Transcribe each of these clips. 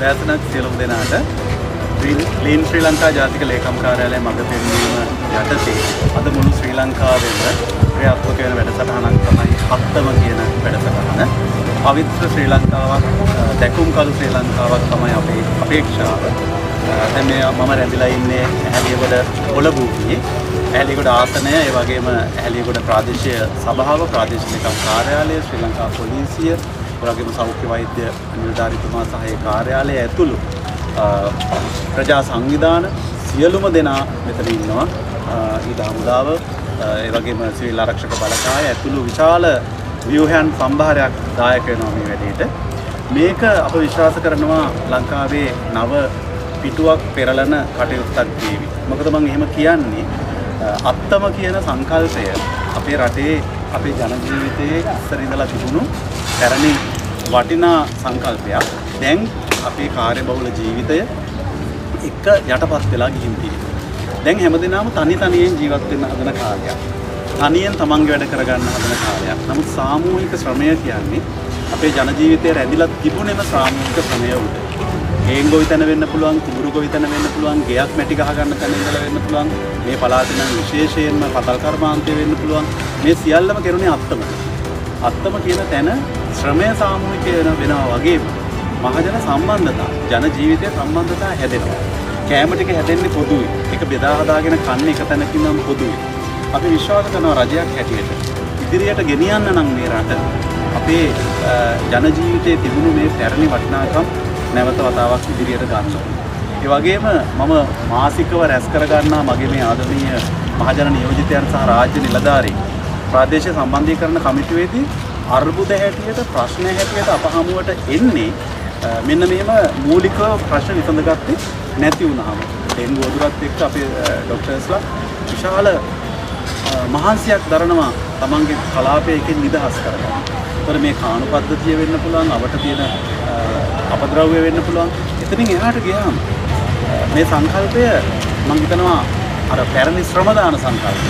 උදෑසනක් සියලුම දෙනාට ක්ලීන් ශ්‍රී ලංකා ජාතික ලේකම් කාර්යාලය මඟ පෙන්වීම යටතේ අද මුළු ශ්‍රී ලංකාවෙම ක්‍රියාත්මක වෙන වැඩසටහනක් තමයි හත්තම කියන වැඩසටහන. පවිත්‍ර ශ්‍රී ලංකාවක් දැකුම් කළු ශ්‍රී ලංකාවක් තමයි අපේ අපේක්ෂාව. දැන් මම රැඳිලා ඉන්නේ ඇහැලියගොඩ ඔලබුවේ. ඇහැලියගොඩ ආසනය, ඒ වගේම ඇහැලියගොඩ ප්‍රාදේශීය සභාව, ප්‍රාදේශීය ලේකම් කාර්යාලය, ශ්‍රී ලංකා පොලිසිය, ඒ වගේම සෞඛ්‍ය වෛද්‍ය නිලධාරීතුමා සහ ඒ කාර්යාලය ඇතුළු ප්‍රජා සංවිධාන සියලුම දෙනා මෙතන ඉන්නවා. ඊට හමුදාව, ඒ වගේම සිවිල් ආරක්ෂක බලකාය ඇතුළු විශාල ව්‍යුහයන් සම්භාරයක් දායක වෙනවා මේ වැඩේට. මේක අප විශ්වාස කරනවා ලංකාවේ නව පිටුවක් පෙරලන කටයුත්තක් වේවි. මොකද මම එහෙම කියන්නේ අත්තම කියන සංකල්පය අපේ රටේ අපේ ජන ජීවිතයේ ඉස්සර ඉඳලා තිබුණු පැරණි වටිනා සංකල්පයක්. දැන් අපේ කාර්යබහුල ජීවිතය එක යටපත් වෙලා ගිහින් තියෙනවා. දැන් හැමදෙනාම තනියෙන් ජීවත් වෙන්න හදන කාලයක්. තනියෙන් තමන්ගේ වැඩ කරගන්න හදන කාලයක්. නමුත් සාමූහික ශ්‍රමය කියන්නේ අපේ ජන ජීවිතයේ රැඳිලා තිබුණේම සාමූහික ශ්‍රමය උඩ. ගේන්ගොවි තැන වෙන්න පුළුවන්, කුඹුරුගොවි තැන වෙන්න පුළුවන්, ගෙයක් මැටි ගහ ගන්න තැන ඉඳලා වෙන්න පුළුවන්. මේ පළාතේ නම් විශේෂයෙන්ම පතල් කර්මාන්තය වෙන්න පුළුවන්. මේ සියල්ලම කෙරුණේ අත්තම. අත්තම කියන තැන ශ්‍රමය සාමූහික වෙනවා වගේම මහජන සම්බන්ධතා, ජන ජීවිතයේ සම්බන්ධතා හැදෙනවා. කෑම ටික හැදෙන්නේ පොදුයි. ඒක බෙදා හදාගෙන කන්නේ එක තැනකින් නම් පොදුයි. අපි විශ්වාස කරනවා රජයක් හැටියට ඉදිරියට ගෙනියන්න නම් මේ රට අපේ ජන ජීවිතයේ තිබුණු මේ පැරණි වටිනාකම් නැවත වතාවක් ඉදිරියට ගන්න. ඒ වගේම මම මාසිකව රැස් කර ගන්නා මගේ මේ ආදරණීය මහජන නියෝජිතයන් සහ රාජ්‍ය නිලධාරීන් ප්‍රාදේශීය සම්බන්ධීකරණ කමිටුවේදී අර්බුද හැටියට, ප්‍රශ්න හැටියට අප හමුවට එන්නේ මෙන්න මෙහෙම මූලික ප්‍රශ්න විසඳගත්තේ නැති වුණාම. ඩෙන්ගු වදුරත් එක්ක අපේ ડોක්ටර්ස්ලා විශාල මහන්සියක් දරනවා තමන්ගේ කලාපයකින් නිදහස් කරගන්න. ඒතර මේ කාණු පද්ධතිය වෙන්න පුළුවන්, අපට තියෙන අපද්‍රව්‍ය වෙන්න පුළුවන්. එතනින් එහාට ගියාම මේ සංකල්පය මම හිතනවා අර පැරණි ශ්‍රමදාන සංකල්පය.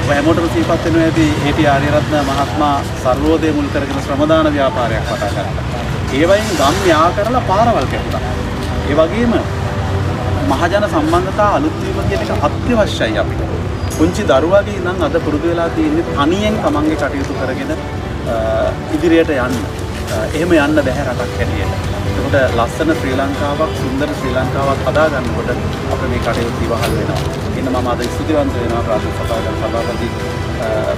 ඔය හැමෝටම සිහිපත් වෙනවා ඇති ඒ.ටී. ආර්යරත්න මහත්මයා සර්වෝදය මුල් කරගෙන ශ්‍රමදාන ව්‍යාපාරයක් පටන් ගත්තා. ඒ වයින් ගම් යා කරලා පාරවල් කැපුවා. ඒ වගේම මහජන සම්බන්ධතා අලුත් වීම කියන එක අත්‍යවශ්‍යයි අපිට. පුංචි දරුවාගේ ඉඳන් අද පුරුදු වෙලා තියෙන්නේ තනියෙන් තමන්ගේ කටයුතු කරගෙන ඉදිරියට යන්න. එහෙම යන්න බැහැ රටක් හැටියට. ඒකට ලස්සන ශ්‍රී ලංකාවක්, සුන්දර ශ්‍රී ලංකාවක් හදා ගන්නකොට අපේ මේ කටයුතු ඉවහල් වෙනවා. එන්න මම අද ස්තුතිවන්ත වෙනවා ප්‍රාදේශීය සභාවේ සභාපති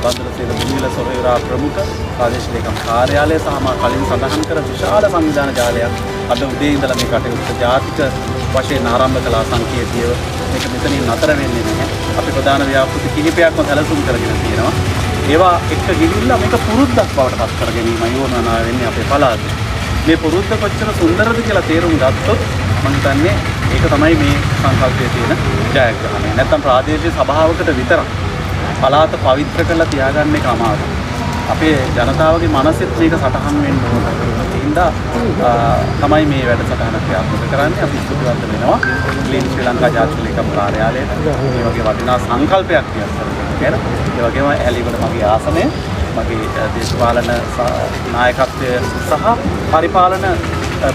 බන්දරසේල මුනිල සොහේරා ප්‍රමුඛ ප්‍රාදේශීය ලේකම් කාර්යාලය සහ මා කලින් සඳහන් කර විශාල සංවිධාන ජාලයක් අද උදේ ඉඳලා මේ කටයුත්ත ජාතික වශයෙන් ආරම්භ කළා සංකේතීයව. මේක මෙතනින් නතර වෙන්නේ නැහැ. අපි ප්‍රධාන ව්‍යාපෘති කිහිපයක්ම සැලසුම් කරගෙන තියෙනවා. ඒවා එක්ක ගිහිල්ලා මේක පුරුද්දක් බවට පත් කර ගැනීමයි යෝජනා වෙන්නේ අපේ පළාතේ. මේ පුරුද්ද කොච්චර සුන්දරද කියලා තේරුම් ගත්තොත් මම හිතන්නේ ඒක තමයි මේ සංකල්පයේ තියෙන ජයග්‍රහණය. නැත්තම් ප්‍රාදේශීය සභාවකට විතරක් පළාත පවිත්‍ර කරලා තියාගන්න එක අමාරුයි. අපේ ජනතාවගේ මනසෙත් මේක සටහන් වෙන්න ඕන. ඒ හින්දා තමයි මේ වැඩසටහන ක්‍රියාත්මක කරන්නේ. අපි ස්තුතිවන්ත වෙනවා ක්ලීන් ශ්‍රී ලංකා ජාතික ලේකම් කාර්යාලයට. මේ වගේ වටිනා සංකල්පයක් කියලා. ඒ වගේම ඇහැලියගොඩ මගේ ආසනය, මගේ දේශපාලන නායකත්වය සහ පරිපාලන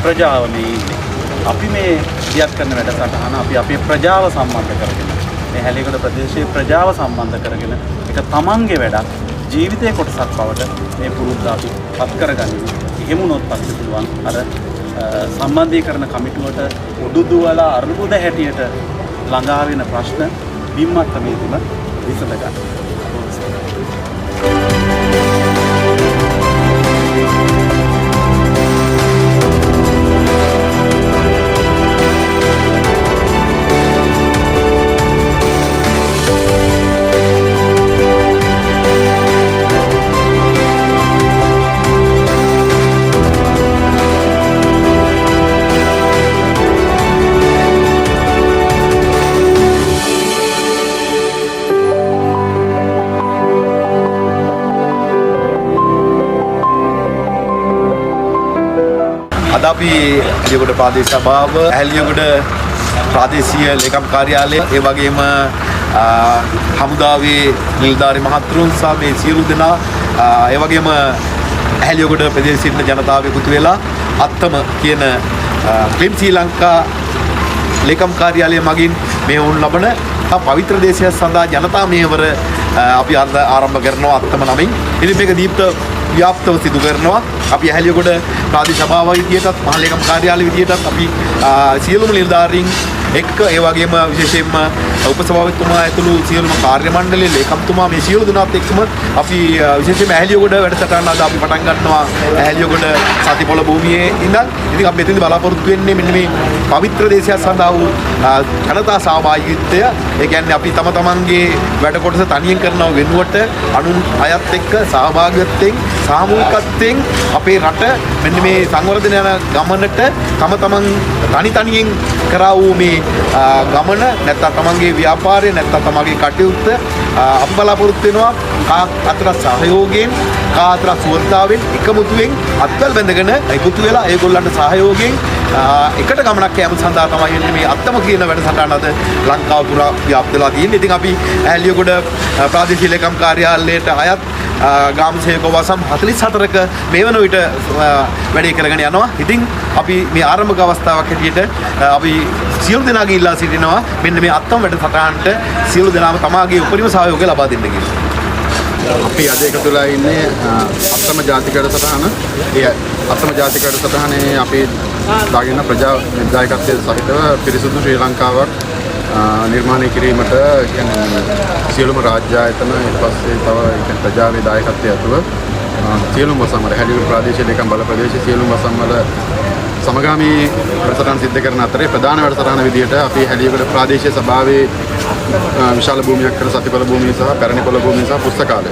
ප්‍රජාව මේ ඉන්නේ. අපි මේ දියත් කරන වැඩසටහන අපි අපේ ප්‍රජාව සම්බන්ධ කරගෙන, මේ ඇහැලියගොඩ ප්‍රදේශයේ ප්‍රජාව සම්බන්ධ කරගෙන ඒක තමන්ගේ වැඩක්, ජීවිතයේ කොටසක් බවට මේ පුරුද්ද අපි පත් කරගනිමු. එහෙම වුණොත් පස්සේ පුළුවන් අර සම්බන්ධීකරණ කමිටුවට උඩුදුවලා අරුබුද හැටියට ළඟා වෙන ප්‍රශ්න බිම්මත් මේදිම විසඳ ගන්න. අද අපි ඇහැලියගොඩ ප්‍රාදේශීය සභාව, ඇහැලියගොඩ ප්‍රාදේශීය ලේකම් කාර්යාලය, ඒ වගේම හමුදාවේ නිලධාරී මහත්තුරුන් සහ මේ සියලු දෙනා, ඒ වගේම ඇහැලියගොඩ ප්‍රදේශයේ ඉන්න ජනතාව එකතු වෙලා අත්තම කියන ක්ලිම් ශ්‍රී ලංකා ලේකම් කාර්යාලය මගින් මේ වුන් ලබන පවිත්‍ර දේශය සඳහා ජනතා මේවර අපි අද ආරම්භ කරනවා අත්තම නමින්. ඉතින් මේක දීප්ත ව්‍යාප්තව සිදු කරනවා. අපි ඇහැලියගොඩ ප්‍රාදේශීය සභාව විදියටත් මහ ලේකම් කාර්යාලය විදියටත් අපි සියලුම නිලධාරීන් එක්ක ඒ වගේම විශේෂයෙන්ම උපසභාපතිතුමා ඇතුළු සියලුම කාර්ය මණ්ඩලයේ ලේකම්තුමා මේ සියලු දෙනාත් එක්කම අපි විශේෂයෙන්ම ඇහැලියගොඩ වැඩසටහන අද අපි පටන් ගන්නවා ඇහැලියගොඩ සතිපොළ භූමියේ ඉඳන්. ඉතින් අපි මෙතනදී බලාපොරොත්තු වෙන්නේ මෙන්න මේ පවිත්‍ර දේශය සඳහා වූ ජනතා සහභාගීත්වය. ඒ කියන්නේ අපි තම තමන්ගේ වැඩ කොටස තනියෙන් කරනව වෙනුවට අනුන් අයත් එක්ක සහභාගීත්වයෙන් සාමූහිකත්වයෙන් අපේ රට මෙන්න මේ සංවර්ධන යන ගමනට තම තමන් තනියෙන් කරා වූ මේ ගමන නැත්නම් තමන්ගේ ව්‍යාපාරය නැත්නම් තමන්ගේ කටයුත්ත අපි බලාපොරොත්තු වෙනවා කා අතර සහයෝගයෙන් කා අතර සුවතාවෙන් එකමුතුවෙන් අත්වල බැඳගෙන එකතු වෙලා ඒගොල්ලන්ට සහයෝගයෙන් එකට ගමනක් යාම සඳහා තමයි වෙන්නේ මේ අත්තම කියන වැඩසටහන අද ලංකාව පුරා ව්‍යාප්ත වෙලා තියෙන්නේ. ඉතින් අපි ඇහැලියගොඩ ප්‍රාදේශීය ලේකම් කාර්යාලයට අයත් ග්‍රාම සේවක වසම් 44ක මේ වන විට වැඩේ කරගෙන යනවා. ඉතින් අපි මේ ආරම්භක අවස්ථාවක් හැටියට අපි සියලු දෙනාගේ ඉල්ලා සිටිනවා මෙන්න මේ අත්තම වැඩසටහනට සියලු දෙනාම තමාගේ උපරිම සහයෝගය ලබා දෙන්න කියලා. අපි අද එකතු වෙලා ඉන්නේ අත්තම ජාතික වැඩසටහන. ඒ අත්තම ජාතික වැඩසටහනේ අපි දාගෙන ප්‍රජා දායකත්වයේ සහිතව පිරිසුදු ශ්‍රී ලංකාවක් නිර්මාණය කිරීමට කියන්නේ සියලුම රාජ්‍ය ආයතන ඊට පස්සේ තව කියන්නේ ප්‍රජාවේ දායකත්වයේ ඇතුව සියලුම වසම්වල හැලියගොඩ ප්‍රාදේශීය ලේකම් බල ප්‍රදේශයේ සියලුම වසම්වල සමගාමී වැඩසටහන් සිද්ධ කරන අතරේ ප්‍රධාන වැඩසටහන විදියට අපි හැලියගොඩ ප්‍රාදේශීය සභාවේ විශාල භූමියක් කර සතිපල භූමිය සහ පැරණිපොළ භූමිය සහ පුස්තකාලය.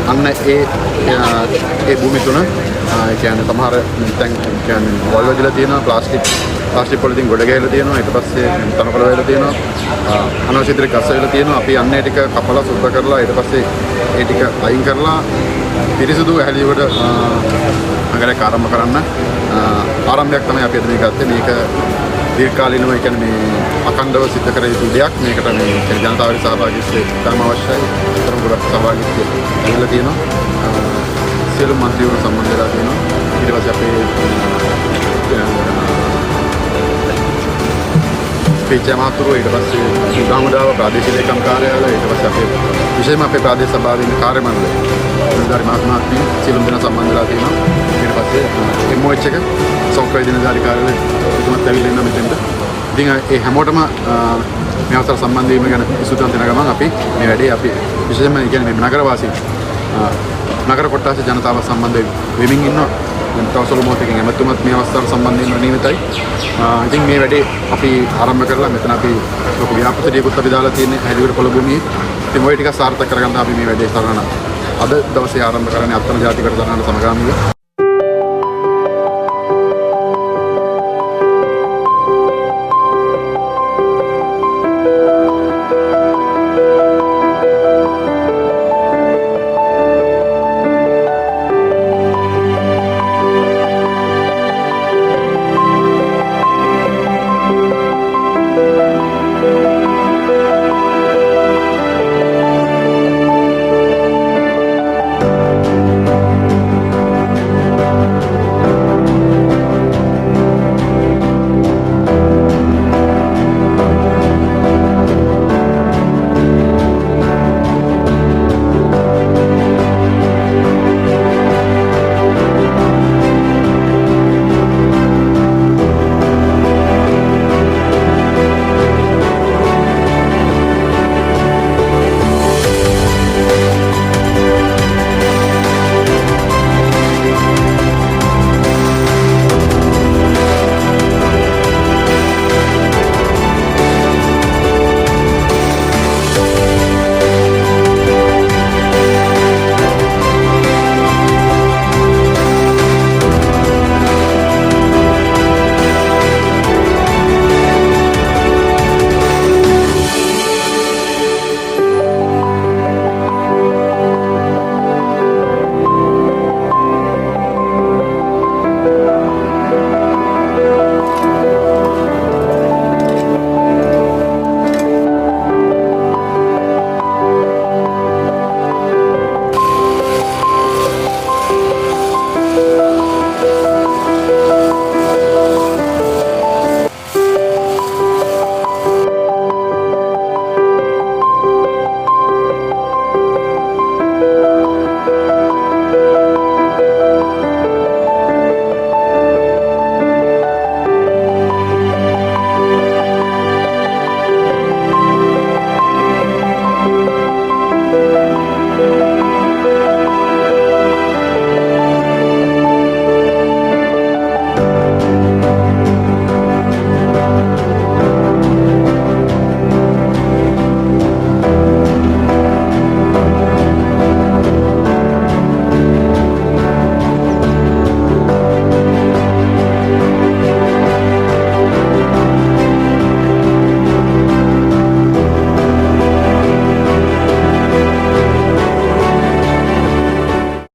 අන්න ඒ භූමි තුන කියන්නේ සමහර දැන් කියන්නේ වල් වදිලා තියෙනවා ප්ලාස්ටික් පොලිතින් ගොඩ ගහලා තියෙනවා ඊට පස්සේ තනකොළ වෙලා තියෙනවා අනවශ්‍ය විදිහට ගස් වෙලා තියෙනවා. අපි අන්න ඒ ටික කපලා සුද්ධ කරලා ඊට පස්සේ ඒ ටික අයින් කරලා පිරිසුදු හැලියගොඩ නගරයක් ආරම්භ කරන්න ආරම්භයක් තමයි අපි අද මේ ගත්තේ. මේක දීර්ඝකාලීනව කියන්නේ මේ අඛණ්ඩව සිද්ධ කර යුතු දෙයක්. මේකට මේ ජනතාවගේ සහභාගීත්වය ඉතාම අවශ්‍යයි. ඒතරම් ගොඩක් සහභාගීත්වය ලැබිලා තියෙනවා. සියලු මන්ත්‍රීවරු සම්බන්ධ වෙලා තියෙනවා. ඊට පස්සේ අපේ පේචමාතුරු ඊට පස්සේ උදාමුදාව ප්‍රාදේශීය ලේකම් කාර්යාලය ඊට පස්සේ අපේ විශේෂයෙන්ම අපේ ප්‍රාදේශ සභාවේ ඉන්න කාර්ය මණ්ඩලය නිලධාරි මහත්මයාත් සියලුම දෙනා සම්බන්ධ වෙලා තියෙනවා. ඊට පස්සේ MOH එක සෞඛ්‍ය නිලධාරි කාර්යාලය තුමත් ඇවිල්ලා ඉන්න මෙතෙන්ට. ඉතින් ඒ හැමෝටම මේ අවසර සම්බන්ධ වීම ගැන විසුතුම් දෙන ගමන් අපි මේ වැඩේ අපි විශේෂයෙන්ම කියන්නේ මේ නගරවාසී නගර කොට්ටාසේ ජනතාව සම්බන්ධ වෙමින් ඉන්නවා. දැන් තවසල මොහොතකින් එමෙතුමත් මේ අවස්ථාවට සම්බන්ධ වෙන්න නියමිතයි. ඉතින් මේ වැඩේ අපි ආරම්භ කරලා මෙතන අපි ලොකු ව්‍යාපෘතියකුත් අපි දාලා තියෙන්නේ හැලියගොඩ පොළ භූමියේ. ඉතින් ওই ටික සාර්ථක කරගන්න අපි මේ වැඩේ සරණ අද දවසේ ආරම්භ කරන්නේ අත්තම ජාතික වැඩසටහන සමගාමීව.